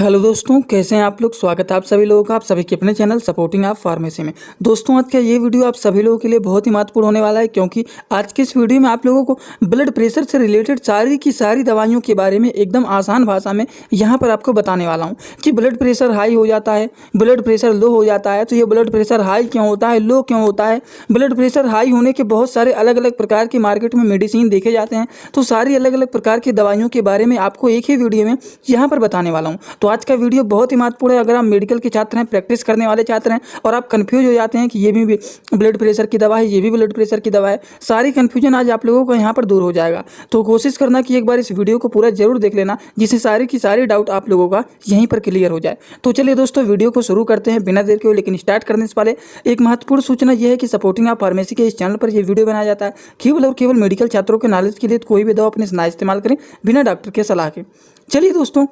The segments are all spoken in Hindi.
हेलो दोस्तों, कैसे हैं आप लोग। स्वागत है आप सभी लोगों का आप सभी के अपने चैनल सपोर्टिंग आप फार्मेसी में। दोस्तों, आज का ये वीडियो आप सभी लोगों के लिए बहुत ही महत्वपूर्ण होने वाला है, क्योंकि आज के इस वीडियो में आप लोगों को ब्लड प्रेशर से रिलेटेड सारी की सारी दवाइयों के बारे में एकदम आसान भाषा में यहाँ पर आपको बताने वाला हूँ कि ब्लड प्रेशर हाई हो जाता है, ब्लड प्रेशर लो हो जाता है, तो ये ब्लड प्रेशर हाई क्यों होता है, लो क्यों होता है। ब्लड प्रेशर हाई होने के बहुत सारे अलग अलग प्रकार के मार्केट में मेडिसिन देखे जाते हैं, तो सारी अलग अलग प्रकार की दवाइयों के बारे में आपको एक ही वीडियो में यहाँ पर बताने वाला हूँ। तो आज का वीडियो बहुत ही महत्वपूर्ण है। अगर आप मेडिकल के छात्र हैं, प्रैक्टिस करने वाले छात्र हैं और आप कंफ्यूज हो जाते हैं कि ये भी ब्लड प्रेशर की दवा है, ये भी ब्लड प्रेशर की दवा है, सारी कंफ्यूजन आज आप लोगों को यहाँ पर दूर हो जाएगा। तो कोशिश करना कि एक बार इस वीडियो को पूरा जरूर देख लेना, जिससे सारी की सारी डाउट आप लोगों का यहीं पर क्लियर हो जाए। तो चलिए दोस्तों, वीडियो को शुरू करते हैं बिना देर के। लेकिन स्टार्ट करने से पहले एक महत्वपूर्ण सूचना यह है कि सपोर्टिंग आप फार्मेसी के इस चैनल पर यह वीडियो बनाया जाता है केवल और केवल मेडिकल छात्रों के नॉलेज के लिए। कोई भी दवा अपने से ना इस्तेमाल करें बिना डॉक्टर के सलाह के। चलिए दोस्तों,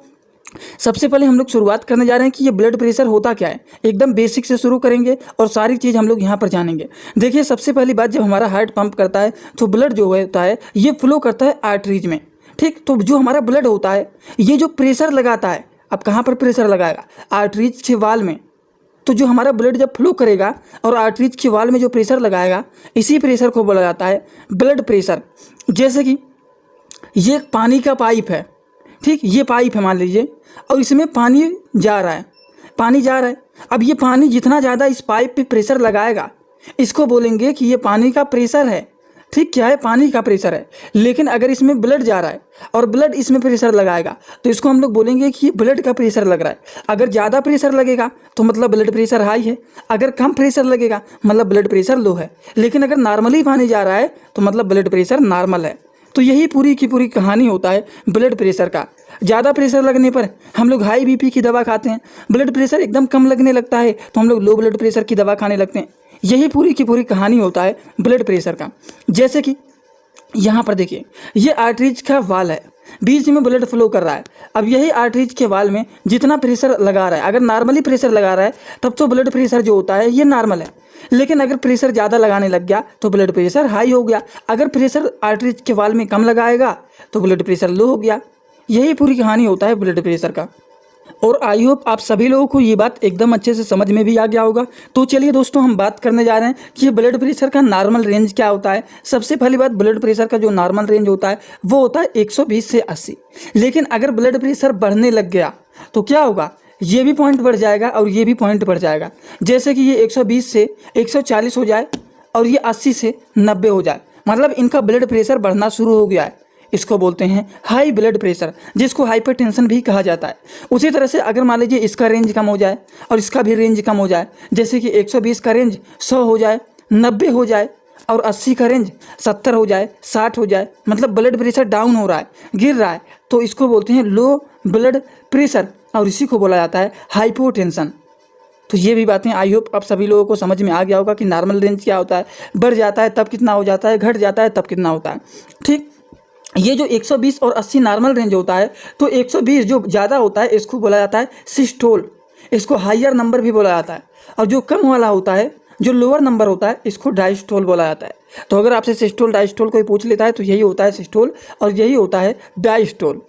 सबसे पहले हम लोग शुरुआत करने जा रहे हैं कि ये ब्लड प्रेशर होता क्या है। एकदम बेसिक से शुरू करेंगे और सारी चीज़ हम लोग यहाँ पर जानेंगे। देखिए, सबसे पहली बात, जब हमारा हार्ट पंप करता है तो ब्लड जो होता है ये फ्लो करता है आर्टरीज में। ठीक, तो जो हमारा ब्लड होता है ये जो प्रेशर लगाता है, अब कहाँ पर प्रेशर लगाएगा, आर्टरीज के वाल में। तो जो हमारा ब्लड जब फ्लो करेगा और आर्टरीज के वाल में जो प्रेशर लगाएगा, इसी प्रेशर को बोला जाता है ब्लड प्रेशर। जैसे कि ये एक पानी का पाइप है, ठीक, ये पाइप है मान लीजिए, और इसमें पानी जा रहा है, पानी जा रहा है। अब ये पानी जितना ज़्यादा इस पाइप पे प्रेशर लगाएगा, इसको बोलेंगे कि ये पानी का प्रेशर है। ठीक, क्या है, पानी का प्रेशर है। लेकिन अगर इसमें ब्लड जा रहा है और ब्लड इसमें प्रेशर लगाएगा, तो इसको हम लोग बोलेंगे कि ये ब्लड का प्रेशर लग रहा है। अगर ज़्यादा प्रेशर लगेगा तो मतलब ब्लड प्रेशर हाई है, अगर कम प्रेशर लगेगा मतलब ब्लड प्रेशर लो है। लेकिन अगर नॉर्मली पानी जा रहा है तो मतलब ब्लड प्रेशर नॉर्मल है। तो यही पूरी की पूरी कहानी होता है ब्लड प्रेशर का। ज़्यादा प्रेशर लगने पर हम लोग हाई बीपी की दवा खाते हैं, ब्लड प्रेशर एकदम कम लगने लगता है तो हम लोग लो ब्लड प्रेशर की दवा खाने लगते हैं। यही पूरी की पूरी कहानी होता है ब्लड प्रेशर का। जैसे कि यहाँ पर देखिए, ये आर्टरीज का वाल है, बीच में ब्लड फ्लो कर रहा है। अब यही आर्टरीज के वाल में जितना प्रेशर लगा रहा है, अगर नॉर्मली प्रेशर लगा रहा है तब तो ब्लड प्रेशर जो होता है ये नॉर्मल है। लेकिन अगर प्रेशर ज़्यादा लगाने लग गया तो ब्लड प्रेशर हाई हो गया। अगर प्रेशर आर्टरीज के वाल में कम लगाएगा तो ब्लड प्रेशर लो हो गया। यही पूरी कहानी होता है ब्लड प्रेशर का। और आई होप आप सभी लोगों को ये बात एकदम अच्छे से समझ में भी आ गया होगा। तो चलिए दोस्तों, हम बात करने जा रहे हैं कि ये ब्लड प्रेशर का नॉर्मल रेंज क्या होता है। सबसे पहली बात, ब्लड प्रेशर का जो नॉर्मल रेंज होता है वो होता है 120 से 80। लेकिन अगर ब्लड प्रेशर बढ़ने लग गया तो क्या होगा, ये भी पॉइंट बढ़ जाएगा और ये भी पॉइंट बढ़ जाएगा। जैसे कि ये 120 से 140 हो जाए और ये 80 से 90 हो जाए, मतलब इनका ब्लड प्रेशर बढ़ना शुरू हो गया है। इसको बोलते हैं हाई ब्लड प्रेशर, जिसको हाइपरटेंशन भी कहा जाता है। उसी तरह से अगर मान लीजिए इसका रेंज कम हो जाए और इसका भी रेंज कम हो जाए, जैसे कि 120 का रेंज 100 हो जाए, 90 हो जाए और 80 का रेंज 70 हो जाए, 60 हो जाए, मतलब ब्लड प्रेशर डाउन हो रहा है, गिर रहा है, तो इसको बोलते हैं लो ब्लड प्रेशर और इसी को बोला जाता है हाइपोटेंशन। तो ये भी बातें आई होप आप सभी लोगों को समझ में आ गया होगा कि नॉर्मल रेंज क्या होता है, बढ़ जाता है तब कितना हो जाता है, घट जाता है तब कितना होता है। ठीक, ये जो 120 और 80 नॉर्मल रेंज होता है, तो 120 जो ज़्यादा होता है इसको बोला जाता है सिस्टोल, इसको हायर नंबर भी बोला जाता है। और जो कम वाला होता है, जो लोअर नंबर होता है, इसको डायस्टोल बोला जाता है। तो अगर आपसे सिस्टोल डायस्टोल कोई पूछ लेता है तो यही होता है सिस्टोल और यही होता है डायस्टोल।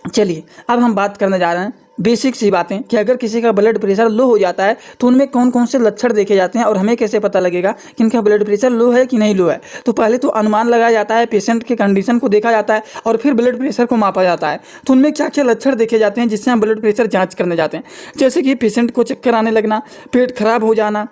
चलिए, अब हम बात करने जा रहे हैं बेसिक सी बातें कि अगर किसी का ब्लड प्रेशर लो हो जाता है तो उनमें कौन कौन से लक्षण देखे जाते हैं और हमें कैसे पता लगेगा कि इनका ब्लड प्रेशर लो है कि नहीं लो है। तो पहले तो अनुमान लगाया जाता है, पेशेंट के कंडीशन को देखा जाता है और फिर ब्लड प्रेशर को मापा जाता है। तो उनमें क्या क्या लक्षण देखे जाते हैं जिससे हम ब्लड प्रेशर जाँच करने जाते हैं। जैसे कि पेशेंट को चक्कर आने लगना, पेट खराब हो जाना,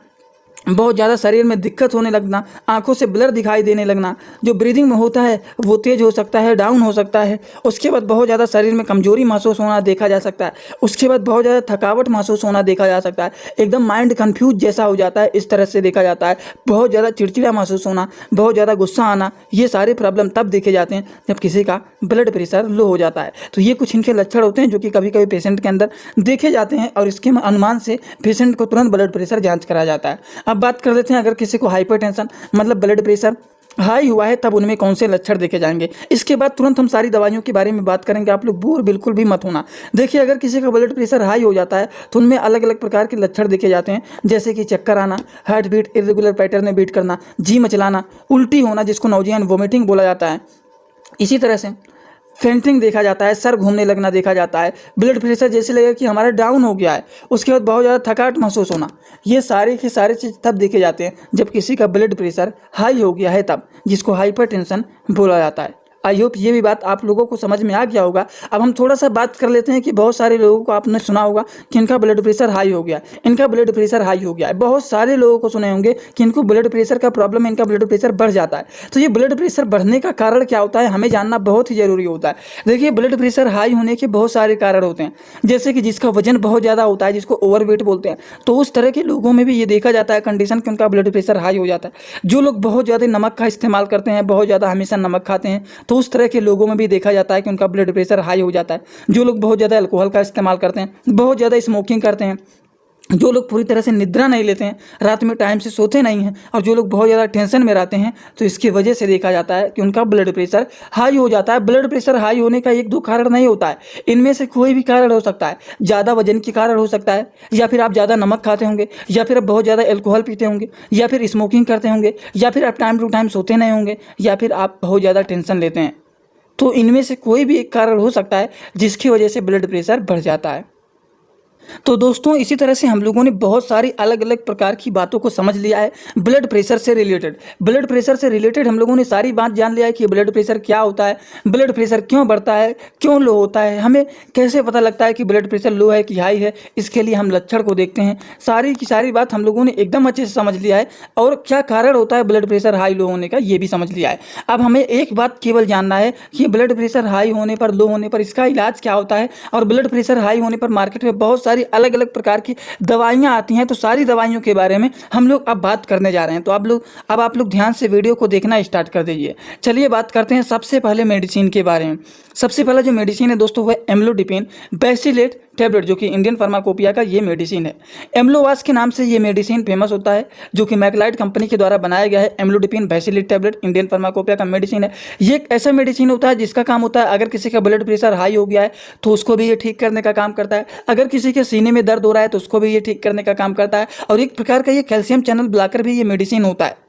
बहुत ज़्यादा शरीर में दिक्कत होने लगना, आंखों से ब्लर दिखाई देने लगना, जो ब्रीदिंग में होता है वो तेज़ हो सकता है, डाउन हो सकता है। उसके बाद बहुत ज़्यादा शरीर में कमजोरी महसूस होना देखा जा सकता है। उसके बाद बहुत ज़्यादा थकावट महसूस होना देखा जा सकता है। एकदम माइंड कन्फ्यूज जैसा हो जाता है, इस तरह से देखा जाता है। बहुत ज़्यादा चिड़चिड़ा महसूस होना, बहुत ज़्यादा गुस्सा आना, ये सारे प्रॉब्लम तब देखे जाते हैं जब किसी का ब्लड प्रेशर लो हो जाता है। तो ये कुछ इनके लक्षण होते हैं जो कि कभी कभी पेशेंट के अंदर देखे जाते हैं और इसके अनुमान से पेशेंट को तुरंत ब्लड प्रेशर जाँच कराया जाता है। अब बात कर लेते हैं, अगर किसी को हाइपरटेंशन मतलब ब्लड प्रेशर हाई हुआ है तब उनमें कौन से लक्षण देखे जाएंगे। इसके बाद तुरंत हम सारी दवाइयों के बारे में बात करेंगे। आप लोग बोर बिल्कुल भी मत होना। देखिए, अगर किसी का ब्लड प्रेशर हाई हो जाता है तो उनमें अलग अलग प्रकार के लक्षण देखे जाते हैं, जैसे कि चक्कर आना, हार्ट बीट इरेगुलर पैटर्न में बीट करना, जी मचलाना, उल्टी होना जिसको नौजिया एंड वोमिटिंग बोला जाता है। इसी तरह से फेंटिंग देखा जाता है, सर घूमने लगना देखा जाता है, ब्लड प्रेशर जैसे लगेगा कि हमारा डाउन हो गया है, उसके बाद बहुत ज़्यादा थकावट महसूस होना, ये सारे के सारे चीज़ तब देखे जाते हैं जब किसी का ब्लड प्रेशर हाई हो गया है, तब जिसको हाइपरटेंशन बोला जाता है। आई होप ये भी बात आप लोगों को समझ में आ गया होगा। अब हम थोड़ा सा बात कर लेते हैं कि बहुत सारे लोगों को आपने सुना होगा कि इनका ब्लड प्रेशर हाई हो गया, इनका ब्लड प्रेशर हाई हो गया है। बहुत सारे लोगों को सुने होंगे कि इनको ब्लड प्रेशर का प्रॉब्लम है, इनका ब्लड प्रेशर बढ़ जाता है। तो ये ब्लड प्रेशर बढ़ने का कारण क्या होता है, हमें जानना बहुत ही ज़रूरी होता है। देखिए, ब्लड प्रेशर हाई होने के बहुत सारे कारण होते हैं, जैसे कि जिसका वजन बहुत ज़्यादा होता है, जिसको ओवरवेट बोलते हैं, तो उस तरह के लोगों में भी ये देखा जाता है कंडीशन कि उनका ब्लड प्रेशर हाई हो जाता है। जो लोग बहुत ज़्यादा नमक का इस्तेमाल करते हैं, बहुत ज़्यादा हमेशा नमक खाते हैं, तो उस तरह के लोगों में भी देखा जाता है कि उनका ब्लड प्रेशर हाई हो जाता है। जो लोग बहुत ज़्यादा अल्कोहल का इस्तेमाल करते हैं, बहुत ज़्यादा स्मोकिंग करते हैं, जो लोग पूरी तरह से निद्रा नहीं लेते हैं, रात में टाइम से सोते नहीं हैं, और जो लोग बहुत ज़्यादा टेंशन में रहते हैं, तो इसकी वजह से देखा जाता है कि उनका ब्लड प्रेशर हाई हो जाता है। ब्लड प्रेशर हाई होने का एक दो कारण नहीं होता है, इनमें से कोई भी कारण हो सकता है। ज़्यादा वजन के कारण हो सकता है, या फिर आप ज़्यादा नमक खाते होंगे, या फिर आप बहुत ज़्यादा अल्कोहल पीते होंगे, या फिर स्मोकिंग करते होंगे, या फिर आप टाइम टू टाइम सोते नहीं होंगे, या फिर आप बहुत ज़्यादा टेंशन लेते हैं। तो इनमें से कोई भी एक कारण हो सकता है जिसकी वजह से ब्लड प्रेशर बढ़ जाता है। तो दोस्तों, इसी तरह से हम लोगों ने बहुत सारी अलग अलग प्रकार की बातों को समझ लिया है ब्लड प्रेशर से रिलेटेड। ब्लड प्रेशर से रिलेटेड हम लोगों ने सारी बात जान लिया है कि ब्लड प्रेशर क्या होता है, ब्लड प्रेशर क्यों बढ़ता है, क्यों लो होता है, हमें कैसे पता लगता है कि ब्लड प्रेशर लो है कि हाई है, इसके लिए हम लक्षण को देखते हैं। सारी की सारी बात हम लोगों ने एकदम अच्छे से समझ लिया है, और क्या कारण होता है ब्लड प्रेशर हाई लो होने का ये भी समझ लिया है। अब हमें एक बात केवल जानना है कि ब्लड प्रेशर हाई होने पर, लो होने पर इसका इलाज क्या होता है। और ब्लड प्रेशर हाई होने पर मार्केट में बहुत सारी अलग अलग प्रकार की दवाइयां आती हैं, तो सारी दवाइयों के बारे में हम लोग अब बात करने जा रहे हैं। तो आप लोग ध्यान से वीडियो को देखना स्टार्ट कर दीजिए। चलिए बात करते हैं सबसे पहले मेडिसिन के बारे में। सबसे पहला जो मेडिसिन है दोस्तों वो है एम्लोडिपिन बेसिलेट टैबलेट, जो कि इंडियन फार्माकोपिया का ये मेडिसिन है। एम्लोवास के नाम से ये मेडिसिन फेमस होता है, जो कि मैकलाइड कंपनी के द्वारा बनाया गया है। एम्लोडिपिन बेसिलेट टैबलेट इंडियन फार्माकोपिया का मेडिसिन है। ये एक ऐसा मेडिसिन होता है जिसका काम होता है, अगर किसी का ब्लड प्रेशर हाई हो गया है तो उसको भी ये ठीक करने का काम करता है। अगर किसी के सीने में दर्द हो रहा है तो उसको भी ये ठीक करने का काम करता है। और एक प्रकार का ये कैल्शियम चैनल ब्लॉकर भी ये मेडिसिन होता है।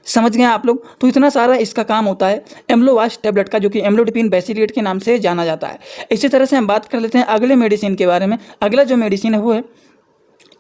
समझ गए आप लोग। तो इतना सारा इसका काम होता है एम्लोवास टैबलेट का, जो कि एम्लोडिपिन बेसिलेट के नाम से जाना जाता है। इसी तरह से हम बात कर लेते हैं अगले मेडिसिन के बारे में। अगला जो मेडिसिन है वो है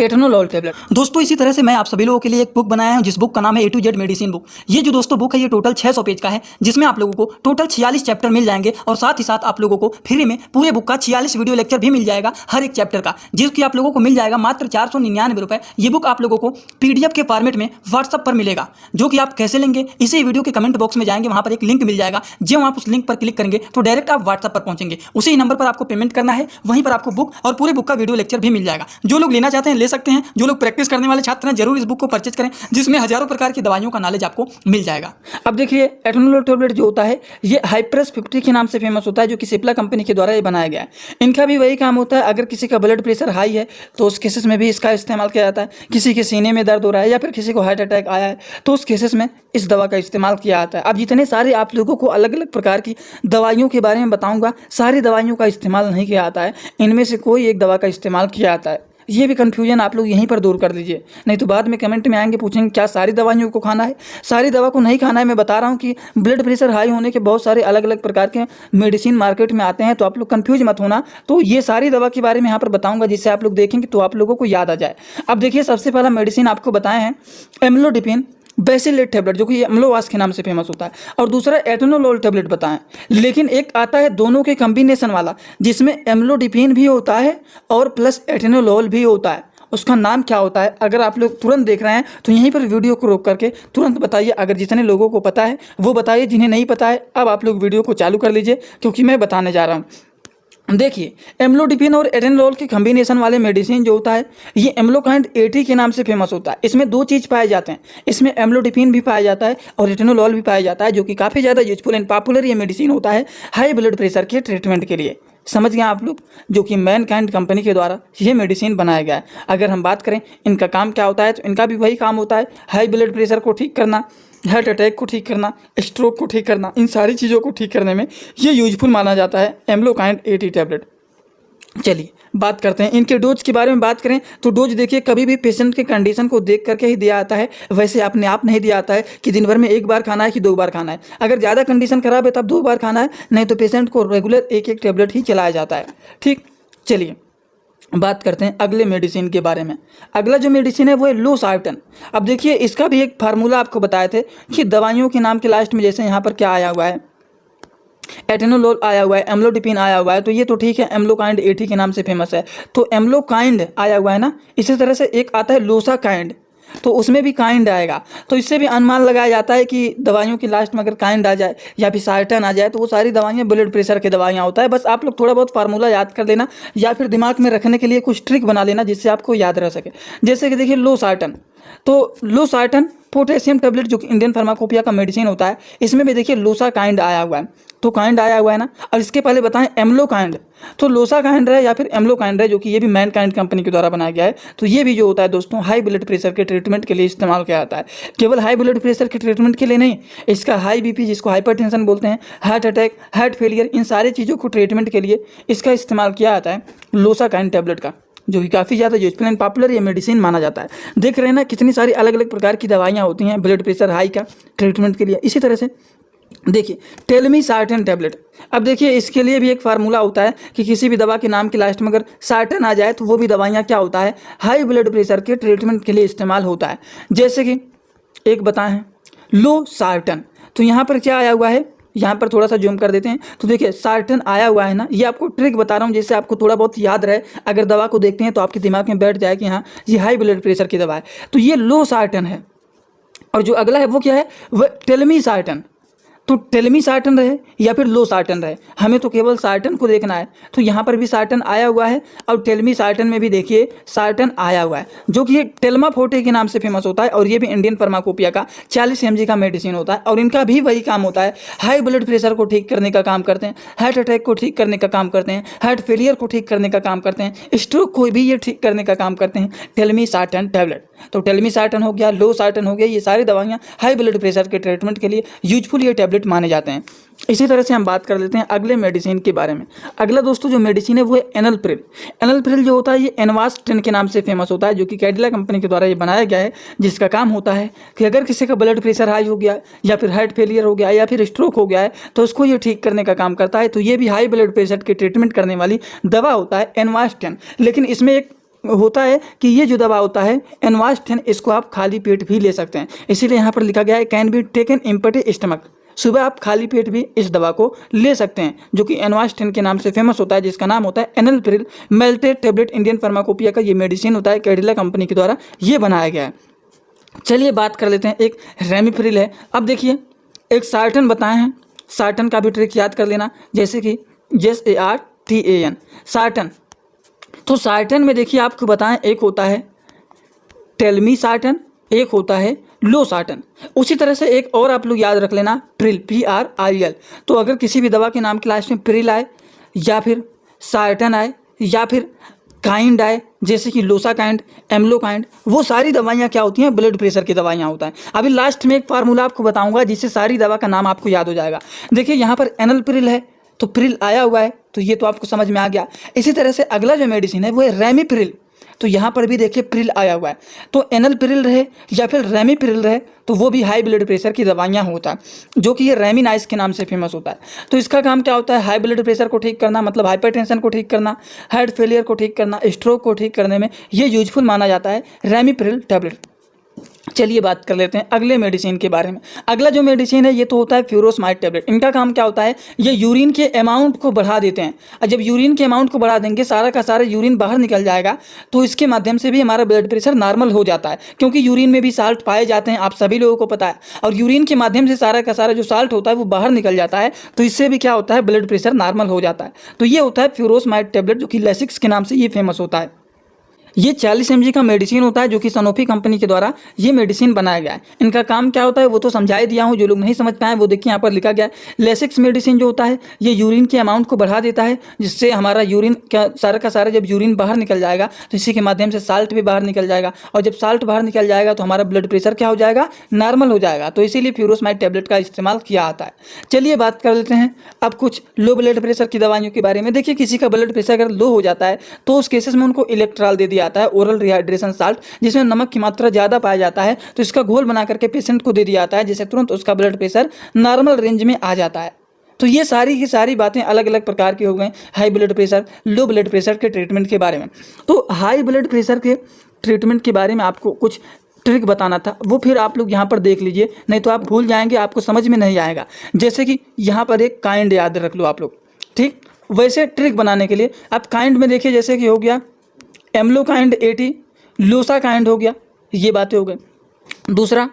एटनोलॉल टैबलेट। दोस्तों, इसी तरह से मैं आप सभी लोगों के लिए एक बुक बनाया हूं, जिस बुक का नाम है A to Z medicine book. ये जो दोस्तों बुक है ये टोटल 600 पेज का है, जिसमें आप लोगों को टोटल 46 चैप्टर मिल जाएंगे, और साथ ही साथ आप लोगों को फ्री में पूरे बुक का 46 वीडियो लेक्चर भी मिल जाएगा हर एक चैप्टर का, जिसकी आप लोगों को मिल जाएगा मात्र 499 रुपये। ये बुक आप लोगों को PDF के फॉर्मेट में व्हाट्सअप पर मिलेगा, जो कि आप कैसे लेंगे इसी वीडियो के कमेंट बॉक्स में जाएंगे, वहाँ पर एक लिंक मिल जाएगा। जब आप उस लिंक पर क्लिक करेंगे तो डायरेक्ट आप व्हाट्सअप पर पहुंचेंगे, उसी नंबर पर आपको पेमेंट करना है, वहीं पर आपको बुक और पूरे बुक का वीडियो लेक्चर भी मिल जाएगा। जो लोग लेना चाहते हैं ले सकते हैं, जो लोग प्रैक्टिस करने वाले छात्र हैं जरूर इस बुक को परचेज करें, जिसमें हजारों प्रकार की दवाइयों का नॉलेज आपको मिल जाएगा। अब देखिए, एटनोलॉल टैबलेट जो होता है ये हाइप्रेस 50 के नाम से फेमस होता है, जो कि सिप्ला कंपनी के द्वारा ये बनाया गया है। इनका भी वही काम होता है, अगर किसी का ब्लड प्रेशर हाई है तो उस केसेस में भी इसका इस्तेमाल किया जाता है। किसी के सीने में दर्द हो रहा है या फिर किसी को हार्ट अटैक आया है तो उस केसेस में इस दवा का इस्तेमाल किया जाता है। अब जितने सारे आप लोगों को अलग अलग प्रकार की दवाइयों के बारे में बताऊंगा, सारी दवाइयों का इस्तेमाल नहीं किया जाता है, इनमें से कोई एक दवा का इस्तेमाल किया जाता है। ये भी कन्फ्यूजन आप लोग यहीं पर दूर कर लीजिए, नहीं तो बाद में कमेंट में आएंगे पूछेंगे क्या सारी दवाइयों को खाना है। सारी दवा को नहीं खाना है। मैं बता रहा हूँ कि ब्लड प्रेशर हाई होने के बहुत सारे अलग अलग प्रकार के मेडिसिन मार्केट में आते हैं, तो आप लोग कन्फ्यूज मत होना। तो ये सारी दवा के बारे में यहाँ पर बताऊँगा, जिससे आप लोग देखेंगे तो आप लोगों को याद आ जाए। अब देखिए, सबसे पहला मेडिसिन आपको बताए हैं एम्लोडिपिन बेसिलेट टैबलेट, जो कि एम्लोवास के नाम से फेमस होता है, और दूसरा एटनोलॉल टैबलेट बताएं। लेकिन एक आता है दोनों के कॉम्बिनेशन वाला, जिसमें एम्लोडिपिन भी होता है और प्लस एटनोलॉल भी होता है। उसका नाम क्या होता है? अगर आप लोग तुरंत देख रहे हैं तो यहीं पर वीडियो को रोक करके तुरंत बताइए। अगर जितने लोगों को पता है वो बताइए, जिन्हें नहीं पता है अब आप लोग वीडियो को चालू कर लीजिए, क्योंकि मैं बताने जा रहा हूँ। देखिए, एम्लोडिपिन और एटेनोलॉल के कॉम्बिनेशन वाले मेडिसिन जो होता है ये एम्लोकाइंड 80 के नाम से फेमस होता है। इसमें दो चीज़ पाए जाते हैं, इसमें एम्लोडिपिन भी पाया जाता है और एटेनोलॉल भी पाया जाता है, जो कि काफ़ी ज़्यादा यूजफुल एंड पॉपुलर ये मेडिसिन होता है हाई ब्लड प्रेशर के ट्रीटमेंट के लिए। समझ गए आप लोग, जो कि मैनकाइंड कंपनी के द्वारा ये मेडिसिन बनाया गया है। अगर हम बात करें इनका काम क्या होता है, तो इनका भी वही काम होता है, हाई ब्लड प्रेशर को ठीक करना, हार्ट अटैक को ठीक करना, स्ट्रोक को ठीक करना। इन सारी चीज़ों को ठीक करने में ये यूजफुल माना जाता है एम्लोकाइंड 80 टैबलेट। चलिए बात करते हैं इनके डोज के बारे में। बात करें तो डोज देखिए कभी भी पेशेंट के कंडीशन को देख करके ही दिया जाता है, वैसे अपने आप नहीं दिया जाता है कि दिन भर में 1 बार खाना है कि 2 बार खाना है। अगर ज़्यादा कंडीशन खराब है तब 2 बार खाना है, नहीं तो पेशेंट को रेगुलर 1-1 टेबलेट ही चलाया जाता है। ठीक, चलिए बात करते हैं अगले मेडिसिन के बारे में। अगला जो मेडिसिन है वो है लोसार्टन। अब देखिए इसका भी एक फार्मूला आपको बताए थे कि दवाइयों के नाम के लास्ट में जैसे यहाँ पर क्या आया हुआ है, एटेनोलोल आया हुआ है, एम्लोडिपिन आया हुआ है, तो ये तो ठीक है, एम्लोकाइंड 80 के नाम से फेमस है, तो एम्लोकाइंड आया हुआ है ना। इसी तरह से एक आता है लोसाकाइंड, तो उसमें भी काइंड आएगा, तो इससे भी अनुमान लगाया जाता है कि दवाइयों की लास्ट में अगर काइंड आ जाए या फिर सार्टन आ जाए तो वो सारी दवाइयाँ ब्लड प्रेशर की दवाइयाँ होता है। बस आप लोग थोड़ा बहुत फार्मूला याद कर लेना या फिर दिमाग में रखने के लिए कुछ ट्रिक बना लेना जिससे आपको याद रह सके। जैसे कि देखिए लोसार्टन, तो लोसार्टन पोटेशियम टेबलेट जो कि इंडियन फार्माकोपिया का मेडिसिन होता है, इसमें भी देखिए लोसाकाइंड आया हुआ है, तो काइंड आया हुआ है ना। और इसके पहले बताएं एम्लोकाइंड, तो लोसाकाइंड है या फिर एम्लोकाइंड है, जो कि ये भी मैनकाइंड कंपनी के द्वारा बनाया गया है। तो ये भी जो होता है दोस्तों हाई ब्लड प्रेशर के ट्रीटमेंट के लिए इस्तेमाल किया जाता है। केवल हाई ब्लड प्रेशर के ट्रीटमेंट के लिए नहीं, इसका हाई बीपी जिसको हाइपरटेंशन बोलते हैं, हार्ट अटैक, हार्ट फेलियर, इन सारी चीज़ों को ट्रीटमेंट के लिए इसका इस्तेमाल किया जाता है लोसाकाइंड टेबलेट का, जो कि काफ़ी ज़्यादा यूजफुल एंड पॉपुलर ये मेडिसिन माना जाता है। देख रहे हैं ना कितनी सारी अलग अलग प्रकार की दवाइयाँ होती हैं ब्लड प्रेशर हाई का ट्रीटमेंट के लिए। इसी तरह से देखिए टेलमीसार्टन टेबलेट, अब देखिए इसके लिए भी एक फार्मूला होता है कि किसी भी दवा के नाम के लास्ट में अगर सार्टन आ जाए तो वो भी दवाइयाँ क्या होता है हाई ब्लड प्रेशर के ट्रीटमेंट के लिए इस्तेमाल होता है। जैसे कि एक बताएं हैं लोसार्टन, तो यहाँ पर क्या आया हुआ है, यहाँ पर थोड़ा सा जूम कर देते हैं, तो देखिए सार्टन आया हुआ है ना। ये आपको ट्रिक बता रहा हूँ जिससे आपको थोड़ा बहुत याद रहे, अगर दवा को देखते हैं तो आपके दिमाग में बैठ जाए कि हाँ ये हाई ब्लड प्रेशर की दवा है, तो ये लोसार्टन है। और जो अगला है वो क्या है, वह टेलमीसार्टन, तो टेलमीसार्टन रहे या फिर लोसार्टन रहे, हमें तो केवल सार्टन को देखना है। तो यहाँ पर भी सार्टन आया हुआ है और टेलमीसार्टन में भी देखिए सार्टन आया हुआ है, जो कि ये टेल्मा फोर्टे के नाम से फेमस होता है। और ये भी इंडियन फार्माकोपिया का 40 mg का मेडिसिन होता है। और इनका भी वही काम होता है, हाई ब्लड प्रेशर को ठीक करने का काम करते हैं, हार्ट अटैक को ठीक करने का काम करते हैं, हार्ट फेलियर को ठीक करने का काम करते हैं, स्ट्रोक को भी ये ठीक करने का काम करते हैं टेलमीसार्टन टेबलेट। तो टेलमीसार्टन हो गया, लोसार्टन हो गया, ये सारी दवाइयाँ हाई ब्लड प्रेशर के ट्रीटमेंट के लिए यूजफुल ये टेबलेट माने जाते हैं। इसी तरह से हम बात कर लेते हैं अगले मेडिसिन के बारे में। अगला दोस्तों जो मेडिसिन है वो है एनलप्रिल। एनलप्रिल जो होता है ये एनवास्ट-10 के नाम से फेमस होता है, जो कि कैडिला कंपनी के द्वारा ये बनाया गया है, जिसका काम होता है कि अगर किसी का ब्लड प्रेशर हाई हो गया या फिर हार्ट फेलियर हो गया या फिर स्ट्रोक हो गया है तो उसको ये ठीक करने का काम करता है। तो ये भी हाई ब्लड प्रेशर के ट्रीटमेंट करने वाली दवा होता है एनवास्ट-10। लेकिन इसमें एक होता है कि ये जो दवा होता है एनवास्ट-10, इसको आप खाली पेट भी ले सकते हैं, इसीलिए यहाँ पर लिखा गया है can be taken empty stomach. सुबह आप खाली पेट भी इस दवा को ले सकते हैं, जो कि एनवास्ट-10 के नाम से फेमस होता है, जिसका नाम होता है एनलप्रिल मेल्टेड टेबलेट। इंडियन फार्माकोपिया का ये मेडिसिन होता है, कैडिला कंपनी के द्वारा ये बनाया गया है। चलिए बात कर लेते हैं एक रेमिप्रिल है। अब देखिए एक सार्टन बताए हैं, सार्टन का भी ट्रिक याद कर लेना, जैसे कि SARTAN सार्टन। तो सार्टन में देखिए आपको बताएं एक होता है टेलमीसार्टन, एक होता है लोसार्टन। उसी तरह से एक और आप लोग याद रख लेना प्रिल, PRIL। तो अगर किसी भी दवा के नाम के लास्ट में प्रिल आए या फिर सार्टन आए या फिर काइंड आए, जैसे कि लोसाकाइंड, एम्लोकाइंड, वो सारी दवाइयाँ क्या होती हैं ब्लड प्रेशर की दवाइयाँ होता है। अभी लास्ट में एक फार्मूला आपको बताऊंगा जिससे सारी दवा का नाम आपको याद हो जाएगा। देखिए यहाँ पर एनलप्रिल है तो प्रिल आया हुआ है, तो ये तो आपको समझ में आ गया। इसी तरह से अगला जो मेडिसिन है वो है रेमिप्रिल, तो यहाँ पर भी देखिए प्रिल आया हुआ है। तो एनलप्रिल रहे या फिर रेमिप्रिल रहे तो वो भी हाई ब्लड प्रेशर की दवाइयाँ होता है, जो कि ये रेमिनाइस के नाम से फेमस होता है। तो इसका काम क्या होता है, हाई ब्लड प्रेशर को ठीक करना, मतलब हाइपरटेंशन को ठीक करना, हार्ट फेलियर को ठीक करना, स्ट्रोक को ठीक करने में ये यूजफुल माना जाता है रेमिप्रिल टेबलेट। चलिए बात कर लेते हैं अगले मेडिसिन के बारे में। अगला जो मेडिसिन है ये तो होता है फ्यूरोसमाइड टेबलेट। इनका काम क्या होता है, ये यूरिन के अमाउंट को बढ़ा देते हैं, और जब यूरिन के अमाउंट को बढ़ा देंगे सारा का सारा यूरिन बाहर निकल जाएगा, तो इसके माध्यम से भी हमारा ब्लड प्रेशर नॉर्मल हो जाता है, क्योंकि यूरिन में भी साल्ट पाए जाते हैं, आप सभी लोगों को पता है। और यूरिन के माध्यम से सारा का सारा जो साल्ट होता है वो बाहर निकल जाता है, तो इससे भी क्या होता है ब्लड प्रेशर नॉर्मल हो जाता है। तो ये होता है फ्यूरोसमाइड टेबलेट, जो कि लेसिक्स के नाम से ये फेमस होता है। ये 40 mg का मेडिसिन होता है जो कि सनोफी कंपनी के द्वारा ये मेडिसिन बनाया गया है। इनका काम क्या होता है वो तो समझा ही दिया हूँ, जो लोग नहीं समझ पाए वो देखिए यहाँ पर लिखा गया है। लेसिक्स मेडिसिन जो होता है ये यूरिन के अमाउंट को बढ़ा देता है, जिससे हमारा यूरिन का सारा जब यूरिन बाहर निकल जाएगा तो इसी के माध्यम से साल्ट भी बाहर निकल जाएगा, और जब साल्ट बाहर निकल जाएगा तो हमारा ब्लड प्रेशर क्या हो जाएगा, नॉर्मल हो जाएगा। तो इसीलिए फ्यूरोसमाइड टैबलेट का इस्तेमाल किया आता है। चलिए बात कर लेते हैं अब कुछ लो ब्लड प्रेशर की दवाइयों के बारे में। देखिए किसी का ब्लड प्रेशर अगर लो हो जाता है तो उस केसेस में उनको इलेक्ट्रॉल दे दिया जाता है, ओरल रिहाइड्रेशन साल्ट, जिसमें नमक की मात्रा ज़्यादा पाया जाता है। तो इसका घोल बना करके पेशेंट को दे दिया जाता है, जिससे तुरंत उसका ब्लड प्रेशर नॉर्मल रेंज में आ जाता है। तो ये सारी की सारी बातें अलग अलग प्रकार की हो गई high blood pressure, low blood pressure के ट्रीटमेंट के बारे में। तो हाई ब्लड प्रेशर के ट्रीटमेंट के बारे में आपको कुछ ट्रिक बताना था, वो फिर आप लोग यहाँ पर देख लीजिए, नहीं तो आप भूल जाएंगे, आपको समझ में नहीं आएगा। जैसे कि यहाँ पर एक काइंड याद रख लो आप लोग, ठीक। वैसे ट्रिक बनाने के लिए आप काइंड में देखिए, जैसे कि हो गया एम्लोकाइंड 80, लोसाकाइंड हो गया, ये बातें हो गई। दूसरा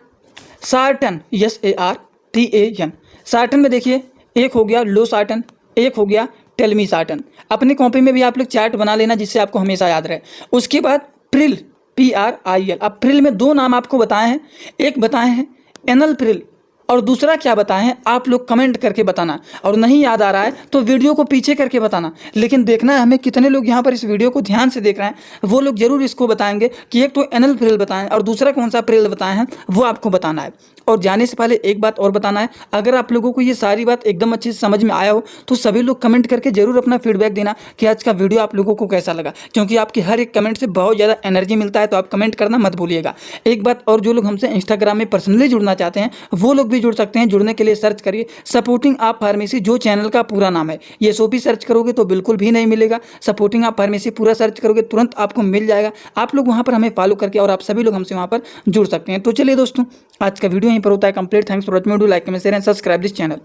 सार्टन, SARTAN, सार्टन में देखिए एक हो गया लोसार्टन, एक हो गया टेलमीसार्टन। अपनी कॉपी में भी आप लोग चार्ट बना लेना जिससे आपको हमेशा याद रहे। उसके बाद प्रिल, PRIL। अब प्रिल में दो नाम आपको बताए हैं, एक बताए हैं एनल प्रिल और दूसरा क्या बताए हैं आप लोग कमेंट करके बताना, और नहीं याद आ रहा है तो वीडियो को पीछे करके बताना। लेकिन देखना है हमें कितने लोग यहाँ पर इस वीडियो को ध्यान से देख रहे हैं, वो लोग जरूर इसको बताएंगे कि एक तो एनल प्रिल बताएं और दूसरा कौन सा प्रिल बताए हैं वो आपको बताना है। और जाने से पहले एक बात और बताना है, अगर आप लोगों को ये सारी बात एकदम अच्छे से समझ में आया हो तो सभी लोग कमेंट करके जरूर अपना फीडबैक देना कि आज का वीडियो आप लोगों को कैसा लगा, क्योंकि आपकी हर एक कमेंट से बहुत ज़्यादा एनर्जी मिलता है। तो आप कमेंट करना मत भूलिएगा। एक बात और, जो लोग हमसे इंस्टाग्राम में पर्सनली जुड़ना चाहते हैं वो लोग भी जुड़ सकते हैं। जुड़ने के लिए सर्च करिए सपोर्टिंग आप फार्मेसी, जो चैनल का पूरा नाम है। ये SOP सर्च करोगे तो बिल्कुल भी नहीं मिलेगा, सपोर्टिंग आप फार्मेसी पूरा सर्च करोगे तुरंत आपको मिल जाएगा। आप लोग वहाँ पर हमें फॉलो करके और आप सभी लोग हमसे वहाँ पर जुड़ सकते हैं। तो चलिए दोस्तों, आज का वीडियो यहीं पर होता है complete. Thanks for watching, do like, comment, share and subscribe this channel.